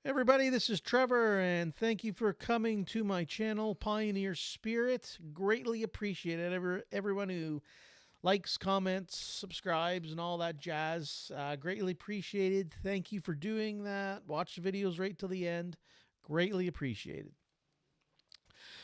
Everybody, this is Trevor, and thank you for coming to my channel, Pioneer Spirit. Greatly appreciate it. Everyone who likes, comments, subscribes, and all that jazz. Greatly appreciated. Thank you for doing that. Watch the videos right till the end. Greatly appreciated.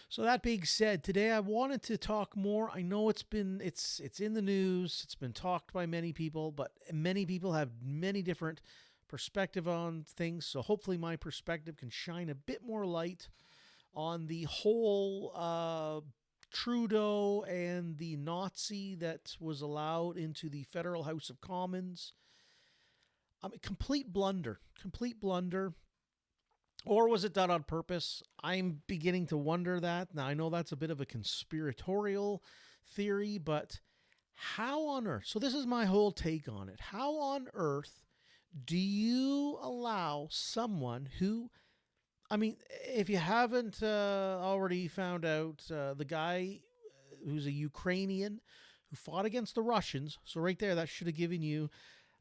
So that being said, today I wanted to talk more. I know it's in the news. It's been talked by many people, but many people have many different perspective on things. So hopefully my perspective can shine a bit more light on the whole Trudeau and the Nazi that was allowed into the Federal House of Commons. Complete blunder. Complete blunder. Or was it done on purpose? I'm beginning to wonder that. Now, I know that's a bit of a conspiratorial theory, but how on earth? So, this is my whole take on it. How on earth do you allow someone who, I mean, if you haven't already found out, the guy who's a Ukrainian who fought against the Russians, so right there, that should have given you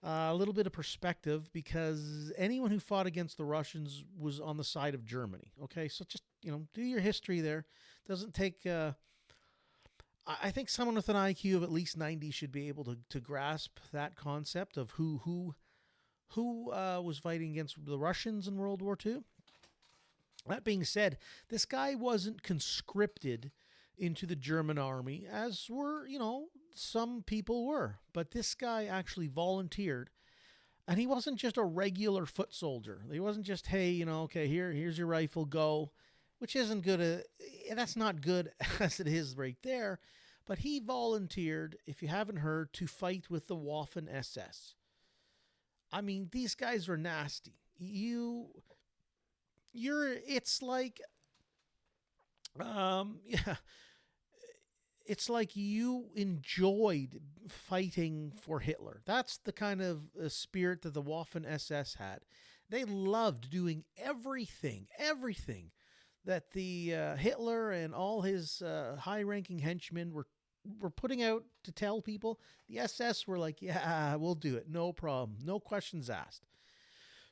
a little bit of perspective, because anyone who fought against the Russians was on the side of Germany. Okay, so just do your history there. Doesn't take. I think someone with an IQ of at least 90 should be able to grasp that concept of who was fighting against the Russians in World War II. That being said, this guy wasn't conscripted into the German army, as were, some people were. But this guy actually volunteered, and he wasn't just a regular foot soldier. He wasn't just, hey, okay, here's your rifle, go, which isn't good. That's not good as it is right there. But he volunteered, if you haven't heard, to fight with the Waffen SS. I mean, these guys are nasty. It's like, yeah, it's like you enjoyed fighting for Hitler. That's the kind of spirit that the Waffen SS had. They loved doing everything that the Hitler and all his high-ranking henchmen were putting out to tell people. The SS were like, yeah, we'll do it, no problem, no questions asked.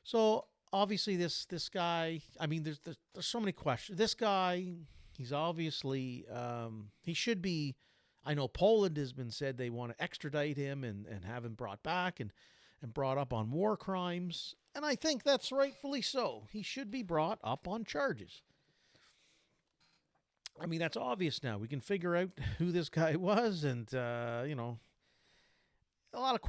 So obviously this guy, I mean, there's so many questions. This guy, he's obviously, he should be, I know Poland has been said they want to extradite him and have him brought back and brought up on war crimes. And I think that's rightfully so. He should be brought up on charges. I mean, that's obvious now. We can figure out who this guy was, and a lot of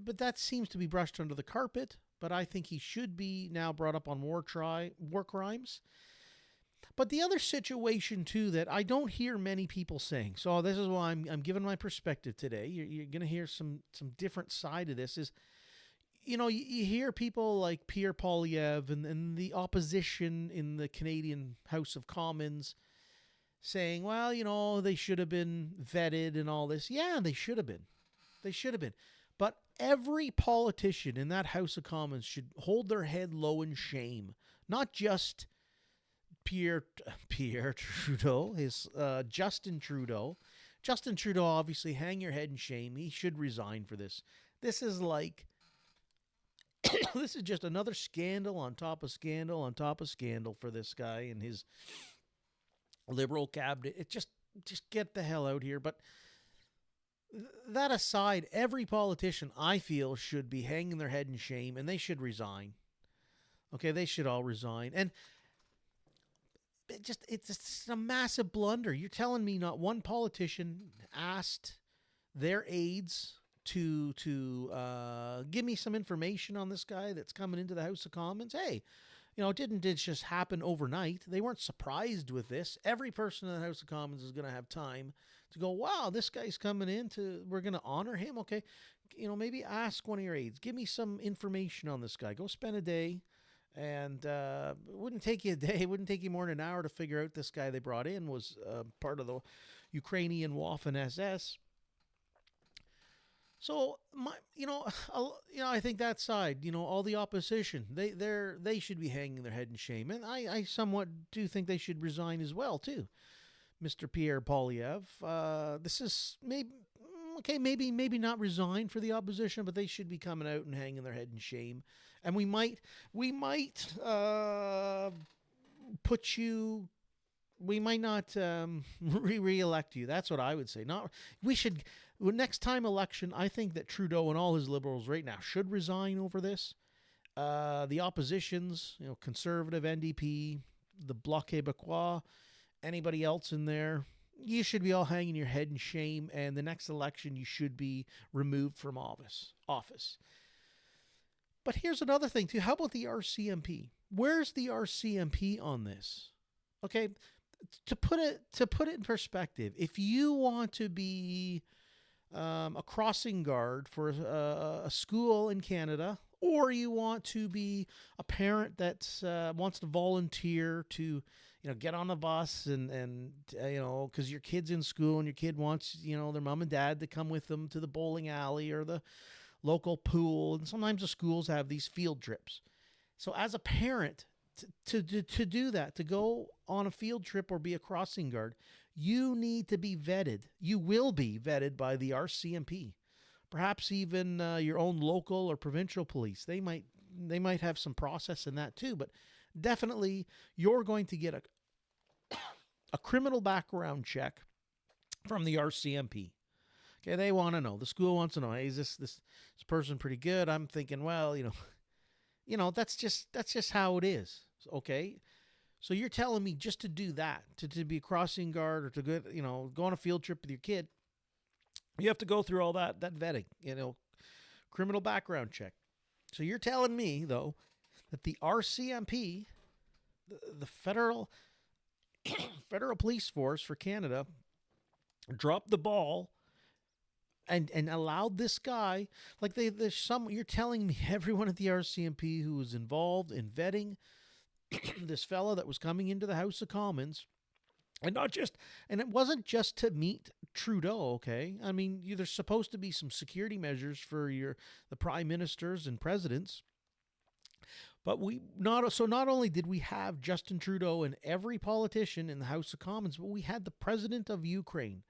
but that seems to be brushed under the carpet. But I think he should be now brought up on war crimes. But the other situation too that I don't hear many people saying. So this is why I'm giving my perspective today. You're going to hear some different side of this. Is you hear people like Pierre Poilievre and the opposition in the Canadian House of Commons saying, well, they should have been vetted and all this. Yeah, they should have been. They should have been. But every politician in that House of Commons should hold their head low in shame. Not just Pierre Trudeau, Justin Trudeau. Justin Trudeau, obviously, hang your head in shame. He should resign for this. This is like, this is just another scandal on top of scandal on top of scandal for this guy and his Liberal cabinet. It just get the hell out here. But that aside, every politician, I feel, should be hanging their head in shame, and they should resign. Okay, they should all resign. And it's a massive blunder. You're telling me not one politician asked their aides to give me some information on this guy that's coming into the House of Commons. Hey, didn't it just happen overnight? They weren't surprised with this. Every person in the House of Commons is going to have time to go, wow, this guy's coming in, we're going to honor him. Okay, maybe ask one of your aides, give me some information on this guy. Go spend a day, and it wouldn't take you a day. It wouldn't take you more than an hour to figure out this guy they brought in was part of the Ukrainian Waffen SS. So I think that side, all the opposition, they should be hanging their head in shame, and I somewhat do think they should resign as well too. Mr. Pierre Poilievre, this is maybe okay, maybe not resign for the opposition, but they should be coming out and hanging their head in shame. And we might put you. We might not re-elect you. That's what I would say. Not we should. Next time election, I think that Trudeau and all his liberals right now should resign over this. The oppositions, Conservative, NDP, the Bloc Québécois, anybody else in there, you should be all hanging your head in shame. And the next election, you should be removed from office. But here's another thing too. How about the RCMP? Where's the RCMP on this? Okay, to put it in perspective, if you want to be a crossing guard for a school in Canada, or you want to be a parent that wants to volunteer to, get on the bus and because your kid's in school and your kid wants, their mom and dad to come with them to the bowling alley or the local pool. And sometimes the schools have these field trips. So as a parent, to do that, to go on a field trip or be a crossing guard, you need to be vetted. You will be vetted by the RCMP. Perhaps even your own local or provincial police. They might have some process in that too, but definitely you're going to get a criminal background check from the RCMP. Okay, they want to know. The school wants to know, hey, is this person pretty good? I'm thinking, well, that's just how it is. Okay, so you're telling me just to do that, to be a crossing guard or to go on a field trip with your kid, you have to go through all that vetting, criminal background check. So you're telling me though that the RCMP, the federal police force for Canada, dropped the ball and allowed this guy, like you're telling me everyone at the RCMP who was involved in vetting this fella that was coming into the House of Commons, and it wasn't just to meet Trudeau, okay? I mean, there's supposed to be some security measures for the prime ministers and presidents. But not only did we have Justin Trudeau and every politician in the House of Commons, but we had the president of Ukraine.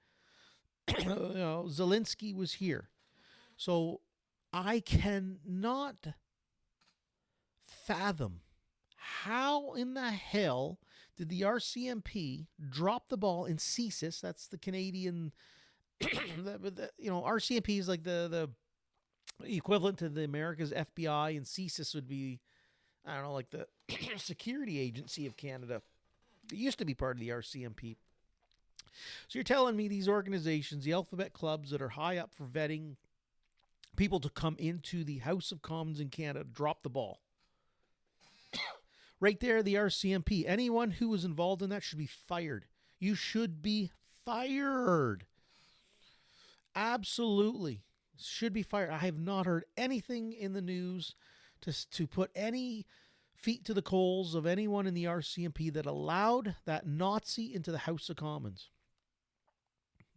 Zelensky was here. So I cannot fathom how in the hell did the RCMP drop the ball in CSIS? That's the Canadian, RCMP is like the equivalent to the America's FBI, and CSIS would be, I don't know, like the security agency of Canada. It used to be part of the RCMP. So you're telling me these organizations, the alphabet clubs that are high up for vetting people to come into the House of Commons in Canada, drop the ball. Right there, the RCMP. Anyone who was involved in that should be fired. You should be fired. Absolutely. Should be fired. I have not heard anything in the news to put any feet to the coals of anyone in the RCMP that allowed that Nazi into the House of Commons.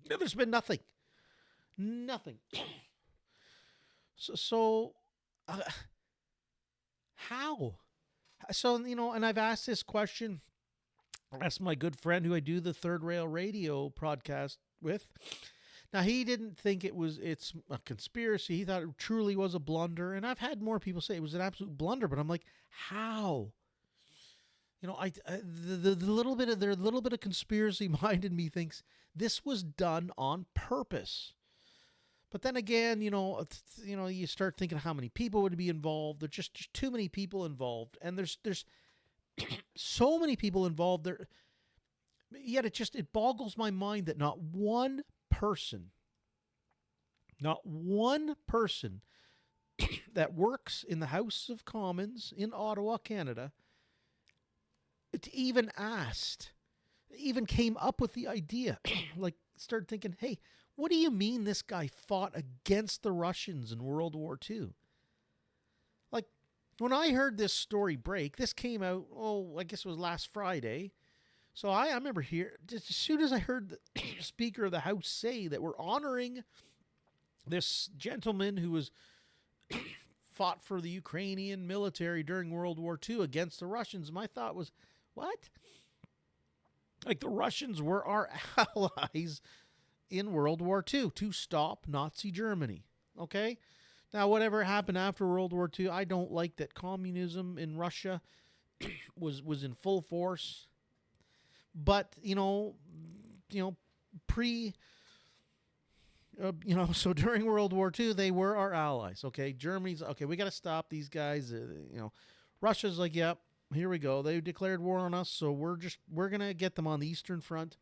There's been nothing. Nothing. So how? So, and I've asked this question. I asked my good friend who I do the Third Rail Radio podcast with. Now, he didn't think it's a conspiracy. He thought it truly was a blunder. And I've had more people say it was an absolute blunder, but I'm like, how? The little bit of conspiracy mind in me thinks this was done on purpose. But then again, you start thinking how many people would be involved. There's just too many people involved, and there's so many people involved there. Yet it boggles my mind that not one person that works in the House of Commons in Ottawa, Canada, even came up with the idea, like started thinking, hey, what do you mean this guy fought against the Russians in World War II? Like, when I heard this story break, this came out, I guess it was last Friday. So I remember here, just as soon as I heard the Speaker of the House say that we're honoring this gentleman who was fought for the Ukrainian military during World War II against the Russians, my thought was, what? Like, the Russians were our allies in World War II to stop Nazi Germany. Okay? Now, whatever happened after World War II, I don't like that communism in Russia was in full force. But, pre so during World War II, they were our allies. Okay, Germany's okay. We got to stop these guys. Russia's like, yep, here we go. They declared war on us, so we're gonna get them on the Eastern Front.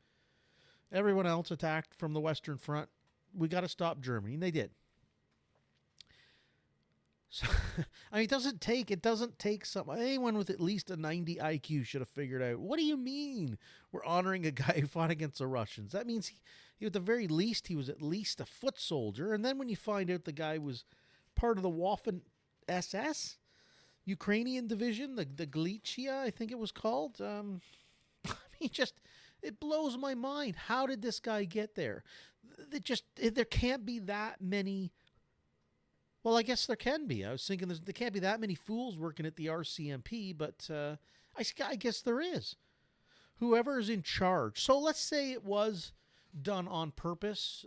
Everyone else attacked from the Western Front. We got to stop Germany, and they did. So, I mean, it doesn't take anyone with at least a 90 IQ should have figured out, what do you mean we're honoring a guy who fought against the Russians? That means he at the very least, he was at least a foot soldier. And then when you find out the guy was part of the Waffen SS, Ukrainian division, the Galicia, I think it was called. I mean, it blows my mind. How did this guy get there? There can't be that many. Well, I guess there can be. I was thinking there can't be that many fools working at the RCMP, but I guess there is. Whoever is in charge. So let's say it was done on purpose.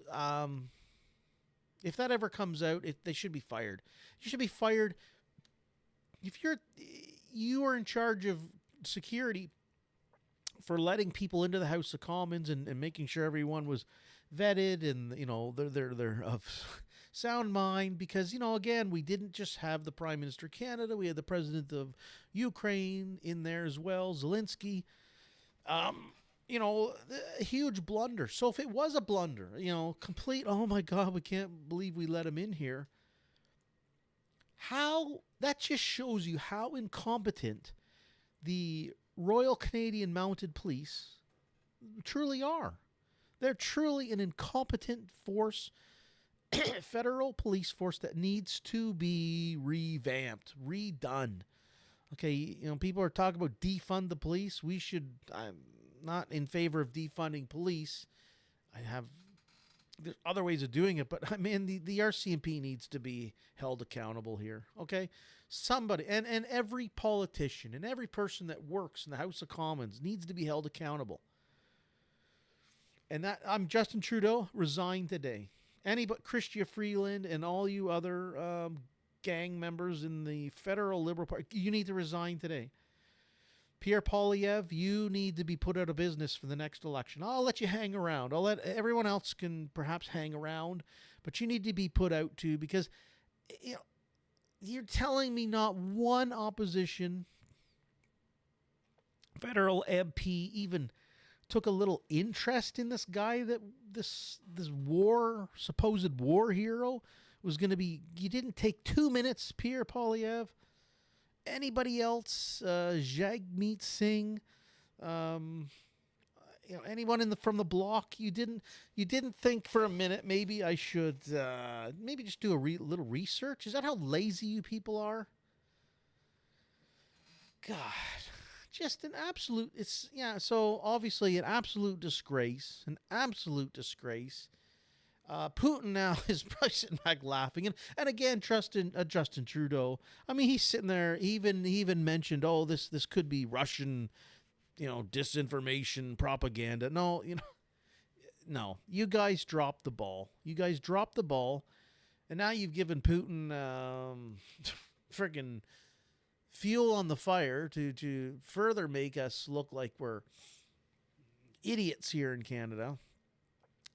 If that ever comes out, they should be fired. You should be fired if you are in charge of security for letting people into the House of Commons and making sure everyone was vetted and they're of sound mind, because again, we didn't just have the Prime Minister of Canada, we had the President of Ukraine in there as well, Zelensky. A huge blunder. So if it was a blunder, complete, oh my God, we can't believe we let him in here. That just shows you how incompetent the Royal Canadian Mounted Police truly are. They're truly an incompetent force, federal police force that needs to be revamped, redone. Okay, people are talking about defund the police. I'm not in favor of defunding police. There's other ways of doing it, but I mean, the RCMP needs to be held accountable here. Okay, somebody, and every politician and every person that works in the House of Commons needs to be held accountable. And I'm Justin Trudeau, resigned today. But Chrystia Freeland and all you other gang members in the federal Liberal Party, you need to resign today. Pierre Poilievre, you need to be put out of business for the next election. I'll let you hang around. I'll let everyone else can perhaps hang around, but you need to be put out too, because you're telling me not one opposition federal MP even took a little interest in this guy, that this supposed war hero was going to be. You didn't take 2 minutes, Pierre Poilievre. Anybody else, Jagmeet Singh, anyone from the bloc, you didn't think for a minute, maybe I should maybe just do a little research? Is that how lazy you people are? God, just an absolute, so obviously an absolute disgrace, Putin now is probably sitting back laughing, and again, Justin Trudeau. I mean, he's sitting there. He even mentioned, oh, this could be Russian, disinformation propaganda. No, no. You guys dropped the ball. And now you've given Putin friggin' fuel on the fire to further make us look like we're idiots here in Canada.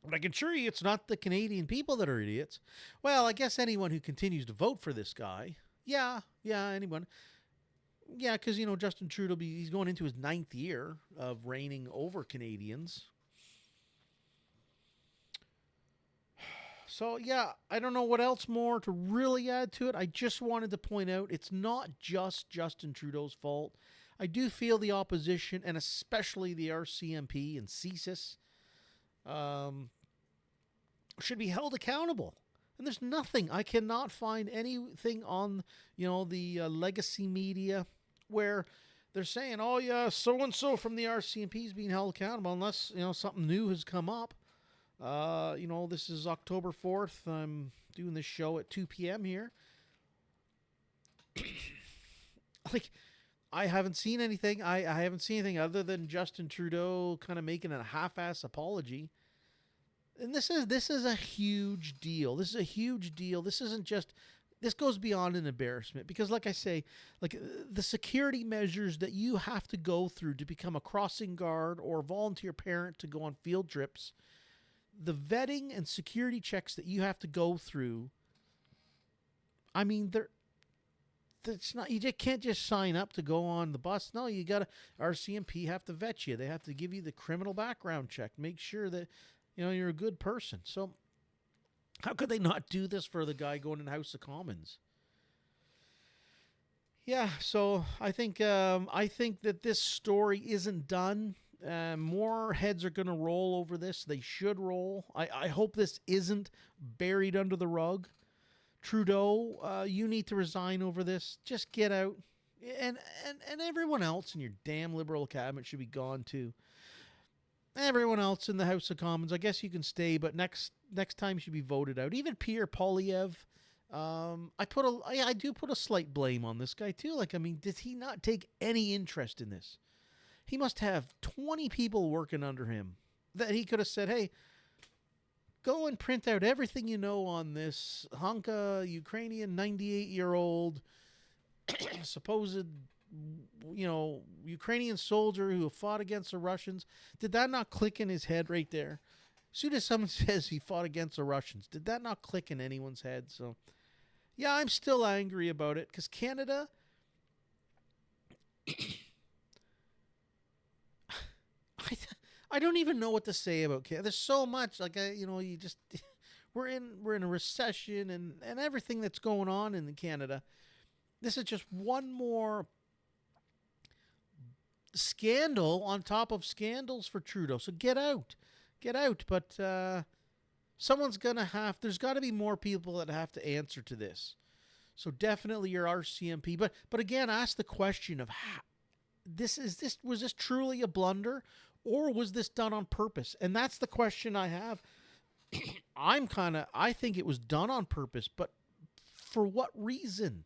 But I can assure you it's not the Canadian people that are idiots. Well, I guess anyone who continues to vote for this guy. Yeah, anyone. Yeah, because, Justin Trudeau, he's going into his 9th year of reigning over Canadians. So, yeah, I don't know what else more to really add to it. I just wanted to point out it's not just Justin Trudeau's fault. I do feel the opposition, and especially the RCMP and CSIS, should be held accountable. And there's nothing. I cannot find anything on, the legacy media where they're saying, oh, yeah, so-and-so from the RCMP is being held accountable, unless, something new has come up. This is October 4th. I'm doing this show at 2 p.m. here. I haven't seen anything. I haven't seen anything other than Justin Trudeau kind of making a half-ass apology. And this is a huge deal. This is a huge deal. This isn't just this goes beyond an embarrassment because like I say, like the security measures that you have to go through to become a crossing guard or volunteer parent to go on field trips, the vetting and security checks that you have to go through, I mean, that's not, you just can't just sign up to go on the bus. No, you got to, RCMP have to vet you. They have to give you the criminal background check, make sure that, you're a good person. So how could they not do this for the guy going in House of Commons? Yeah, so I think that this story isn't done. More heads are going to roll over this. They should roll. I hope this isn't buried under the rug. Trudeau, you need to resign over this. Just get out. And everyone else in your damn Liberal cabinet should be gone too. Everyone else in the House of Commons, I guess you can stay, but next time you should be voted out. Even Pierre Poilievre, I do put a slight blame on this guy too. Like, I mean, did he not take any interest in this? He must have 20 people working under him that he could have said, "Hey, go and print out everything you know on this Hanka Ukrainian 98-year-old supposed, Ukrainian soldier who fought against the Russians." Did that not click in his head right there? As soon as someone says he fought against the Russians, did that not click in anyone's head? So, yeah, I'm still angry about it because Canada, I don't even know what to say about Canada. There's so much, like, you just we're in a recession and everything that's going on in Canada. This is just one more scandal on top of scandals for Trudeau. So get out. But there's got to be more people that have to answer to this. So definitely your RCMP. But again, ask the question of how, was this truly a blunder or was this done on purpose? And that's the question I have. I think it was done on purpose, but for what reason?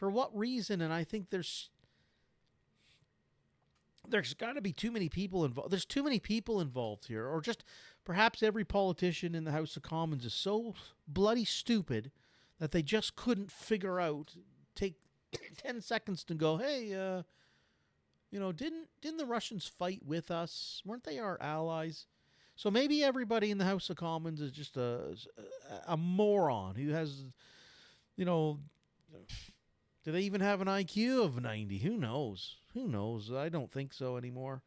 And I think there's got to be too many people involved. There's too many people involved here, or just perhaps every politician in the House of Commons is so bloody stupid that they just couldn't figure out, take 10 seconds to go, hey, didn't the Russians fight with us? Weren't they our allies? So maybe everybody in the House of Commons is just a moron who has, do they even have an IQ of 90? Who knows? I don't think so anymore.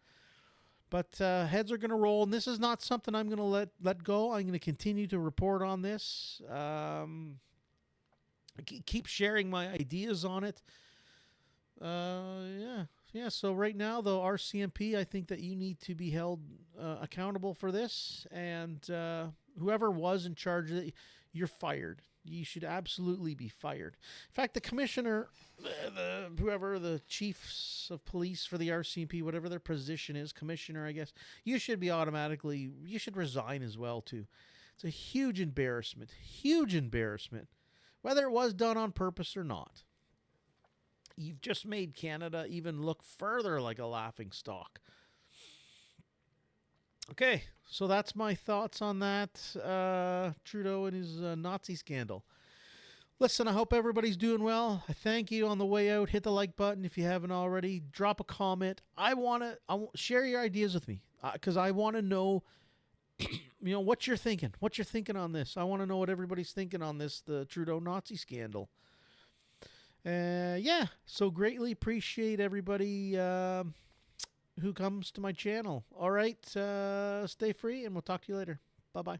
But heads are going to roll, and this is not something I'm going to let go. I'm going to continue to report on this. Keep sharing my ideas on it. Yeah. So right now, though, RCMP, I think that you need to be held accountable for this, and whoever was in charge of it, you're fired. You should absolutely be fired. In fact, the commissioner, whoever the chiefs of police for the RCMP, whatever their position is, commissioner, I guess, you should resign as well, too. It's a huge embarrassment, whether it was done on purpose or not. You've just made Canada even look further like a laughingstock. Okay, so that's my thoughts on that. Trudeau and his Nazi scandal. Listen, I hope everybody's doing well. I thank you. On the way out, hit the like button if you haven't already. Drop a comment. I want to share your ideas with me because I want to know, what you're thinking. What you're thinking on this. I want to know what everybody's thinking on this, the Trudeau Nazi scandal. Yeah, so greatly appreciate everybody who comes to my channel. All right, stay free, and we'll talk to you later. Bye-bye.